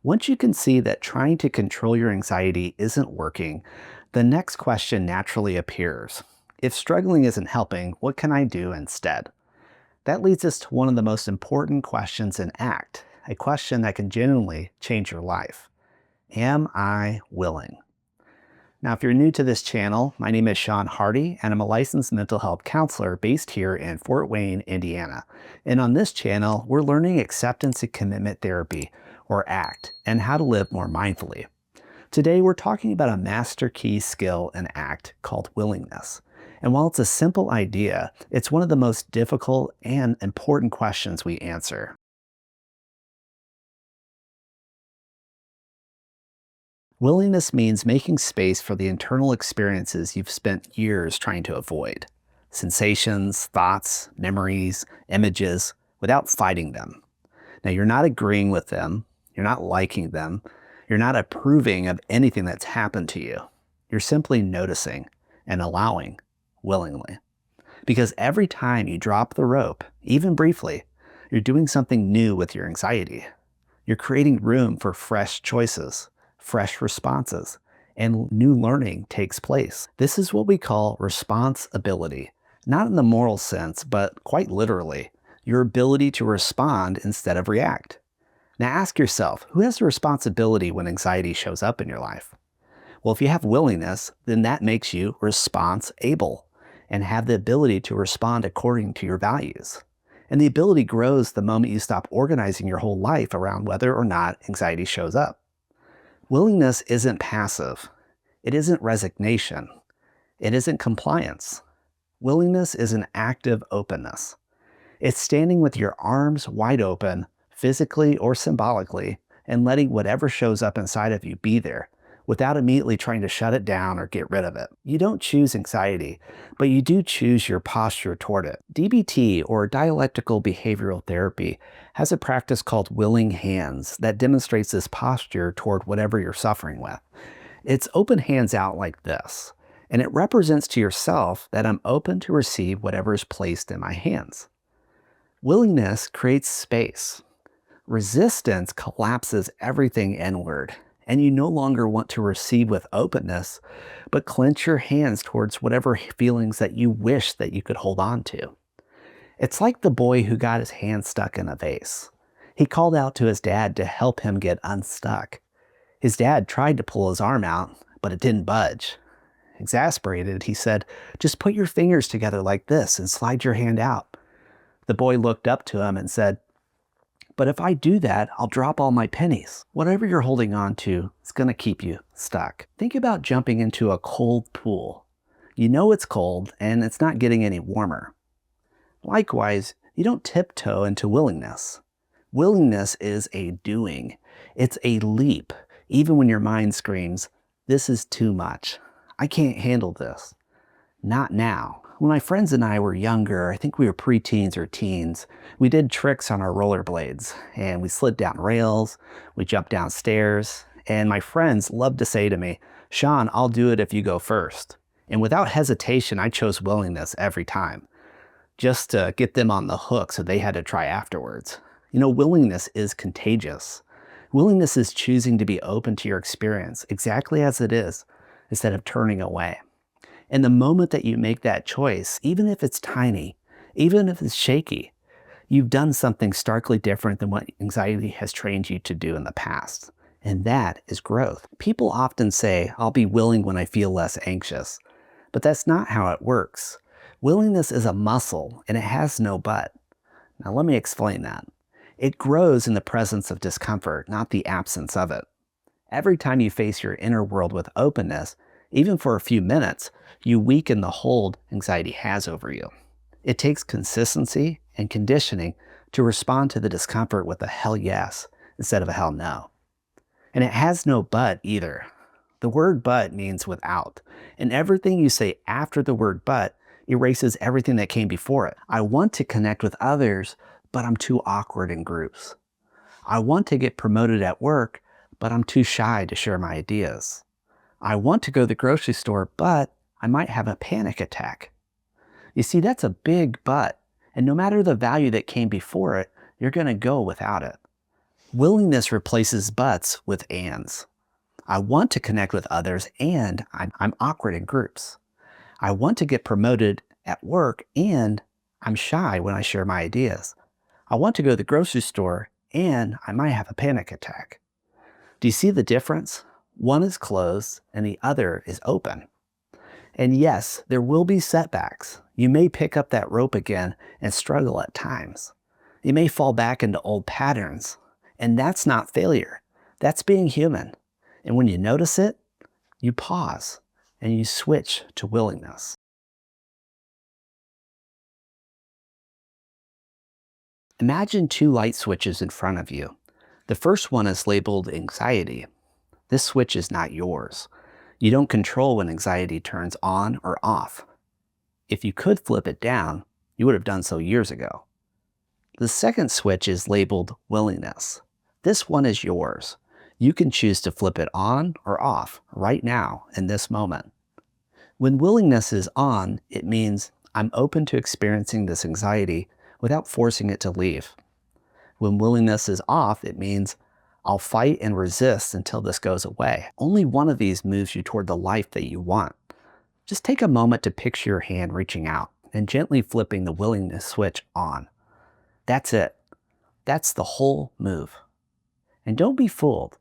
Once you can see that trying to control your anxiety isn't working, the next question naturally appears. If struggling isn't helping, what can I do instead? That leads us to one of the most important questions in ACT, a question that can genuinely change your life. Am I willing? Now, if you're new to this channel, my name is Sean Hardy, and I'm a licensed mental health counselor based here in Fort Wayne, Indiana. And on this channel, we're learning acceptance and commitment therapy, or ACT, and how to live more mindfully. Today, we're talking about a master key skill in ACT called willingness. And while it's a simple idea, it's one of the most difficult and important questions we answer. Willingness means making space for the internal experiences you've spent years trying to avoid. Sensations, thoughts, memories, images, without fighting them. Now, you're not agreeing with them, you're not liking them, you're not approving of anything that's happened to you. You're simply noticing and allowing willingly. Because every time you drop the rope, even briefly, you're doing something new with your anxiety. You're creating room for fresh choices, fresh responses, and new learning takes place. This is what we call responsibility, not in the moral sense, but quite literally, your ability to respond instead of react. Now ask yourself, who has the responsibility when anxiety shows up in your life? Well, if you have willingness, then that makes you response-able and have the ability to respond according to your values. And the ability grows the moment you stop organizing your whole life around whether or not anxiety shows up. Willingness isn't passive. It isn't resignation. It isn't compliance. Willingness is an active openness. It's standing with your arms wide open, physically or symbolically, and letting whatever shows up inside of you be there, without immediately trying to shut it down or get rid of it. You don't choose anxiety, but you do choose your posture toward it. DBT, or dialectical behavioral therapy, has a practice called willing hands that demonstrates this posture toward whatever you're suffering with. It's open hands out like this, and it represents to yourself that I'm open to receive whatever is placed in my hands. Willingness creates space. Resistance collapses everything inward, and you no longer want to receive with openness, but clench your hands towards whatever feelings that you wish that you could hold on to. It's like the boy who got his hand stuck in a vase. He called out to his dad to help him get unstuck. His dad tried to pull his arm out, but it didn't budge. Exasperated, he said, "Just put your fingers together like this and slide your hand out." The boy looked up to him and said, "But if I do that, I'll drop all my pennies." Whatever you're holding on to is going to keep you stuck. Think about jumping into a cold pool. You know it's cold and it's not getting any warmer. Likewise, you don't tiptoe into willingness. Willingness is a doing. It's a leap, even when your mind screams, "This is too much. I can't handle this." Not now. When my friends and I were younger, I think we were preteens or teens, we did tricks on our rollerblades, and we slid down rails, we jumped down stairs, and my friends loved to say to me, "Sean, I'll do it if you go first." And without hesitation, I chose willingness every time, just to get them on the hook so they had to try afterwards. You know, willingness is contagious. Willingness is choosing to be open to your experience exactly as it is, instead of turning away. And the moment that you make that choice, even if it's tiny, even if it's shaky, you've done something starkly different than what anxiety has trained you to do in the past. And that is growth. People often say, "I'll be willing when I feel less anxious." But that's not how it works. Willingness is a muscle, and it has no butt. Now let me explain that. It grows in the presence of discomfort, not the absence of it. Every time you face your inner world with openness, even for a few minutes, you weaken the hold anxiety has over you. It takes consistency and conditioning to respond to the discomfort with a hell yes instead of a hell no. And it has no but either. The word but means without, and everything you say after the word but erases everything that came before it. I want to connect with others, but I'm too awkward in groups. I want to get promoted at work, but I'm too shy to share my ideas. I want to go to the grocery store, but I might have a panic attack. You see, that's a big but, and no matter the value that came before it, you're going to go without it. Willingness replaces buts with ands. I want to connect with others and I'm awkward in groups. I want to get promoted at work and I'm shy when I share my ideas. I want to go to the grocery store and I might have a panic attack. Do you see the difference? One is closed and the other is open. And yes, there will be setbacks. You may pick up that rope again and struggle at times. You may fall back into old patterns. And that's not failure. That's being human. And when you notice it, you pause and you switch to willingness. Imagine two light switches in front of you. The first one is labeled anxiety. This switch is not yours. You don't control when anxiety turns on or off. If you could flip it down, you would have done so years ago. The second switch is labeled willingness. This one is yours. You can choose to flip it on or off right now in this moment. When willingness is on, it means I'm open to experiencing this anxiety without forcing it to leave. When willingness is off, it means I'll fight and resist until this goes away. Only one of these moves you toward the life that you want. Just take a moment to picture your hand reaching out and gently flipping the willingness switch on. That's it. That's the whole move. And don't be fooled.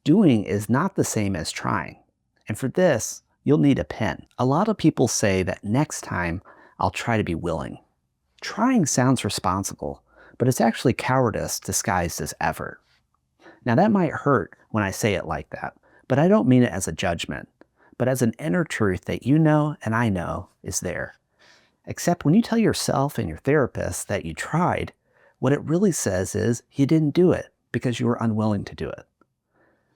Doing is not the same as trying. And for this, you'll need a pen. A lot of people say that next time I'll try to be willing. Trying sounds responsible, but it's actually cowardice disguised as effort. Now that might hurt when I say it like that, but I don't mean it as a judgment, but as an inner truth that you know and I know is there. Except when you tell yourself and your therapist that you tried, what it really says is you didn't do it because you were unwilling to do it.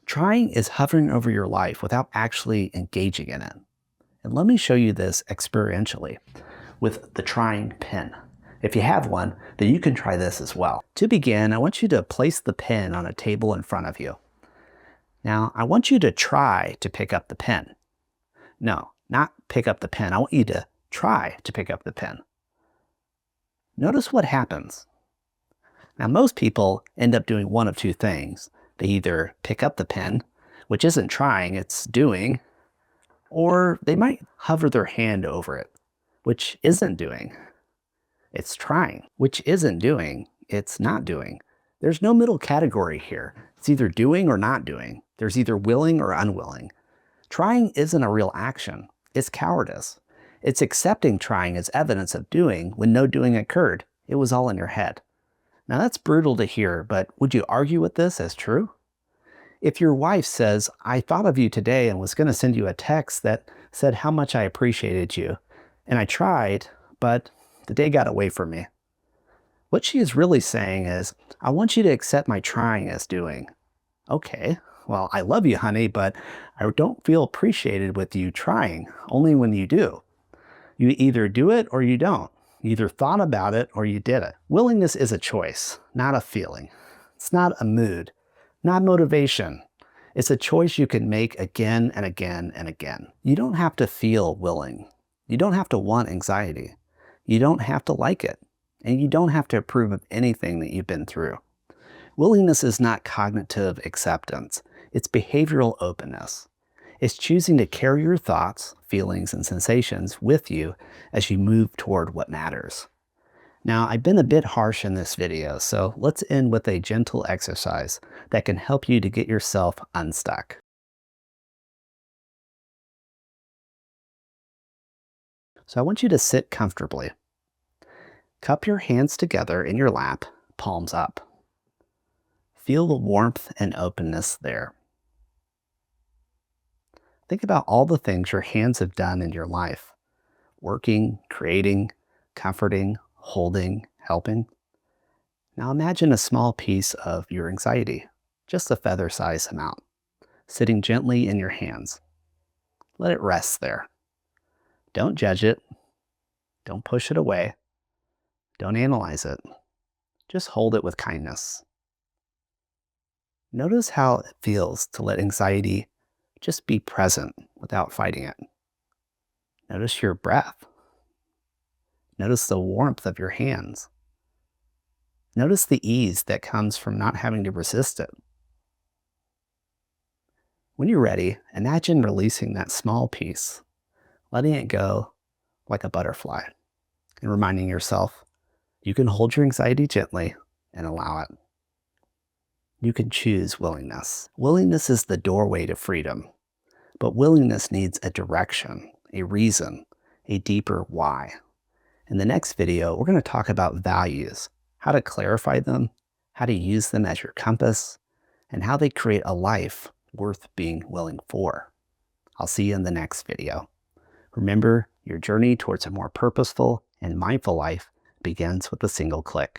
Trying is hovering over your life without actually engaging in it. And let me show you this experientially with the trying pen. If you have one, then you can try this as well. To begin, I want you to place the pen on a table in front of you. Now, I want you to try to pick up the pen. No, not pick up the pen. I want you to try to pick up the pen. Notice what happens. Now, most people end up doing one of two things. They either pick up the pen, which isn't trying, it's doing, or they might hover their hand over it, which isn't doing. It's trying, which isn't doing. It's not doing. There's no middle category here. It's either doing or not doing. There's either willing or unwilling. Trying isn't a real action. It's cowardice. It's accepting trying as evidence of doing when no doing occurred. It was all in your head. Now that's brutal to hear, but would you argue with this as true? If your wife says, I thought of you today and was going to send you a text that said how much I appreciated you, and I tried, but the day got away from me. What she is really saying is, I want you to accept my trying as doing. Okay, well, I love you, honey, but I don't feel appreciated with you trying, only when you do. You either do it or you don't. You either thought about it or you did it. Willingness is a choice, not a feeling. It's not a mood, not motivation. It's a choice you can make again and again and again. You don't have to feel willing. You don't have to want anxiety. You don't have to like it. And you don't have to approve of anything that you've been through. Willingness is not cognitive acceptance. It's behavioral openness. It's choosing to carry your thoughts, feelings, and sensations with you as you move toward what matters. Now, I've been a bit harsh in this video, so let's end with a gentle exercise that can help you to get yourself unstuck. So I want you to sit comfortably. Cup your hands together in your lap, palms up. Feel the warmth and openness there. Think about all the things your hands have done in your life. Working, creating, comforting, holding, helping. Now imagine a small piece of your anxiety, just a feather-sized amount, sitting gently in your hands. Let it rest there. Don't judge it. Don't push it away. Don't analyze it. Just hold it with kindness. Notice how it feels to let anxiety just be present without fighting it. Notice your breath. Notice the warmth of your hands. Notice the ease that comes from not having to resist it. When you're ready, imagine releasing that small piece, letting it go like a butterfly, and reminding yourself you can hold your anxiety gently and allow it. You can choose willingness. Willingness is the doorway to freedom, but willingness needs a direction, a reason, a deeper why. In the next video, we're going to talk about values, how to clarify them, how to use them as your compass, and how they create a life worth being willing for. I'll see you in the next video. Remember, your journey towards a more purposeful and mindful life begins with a single click.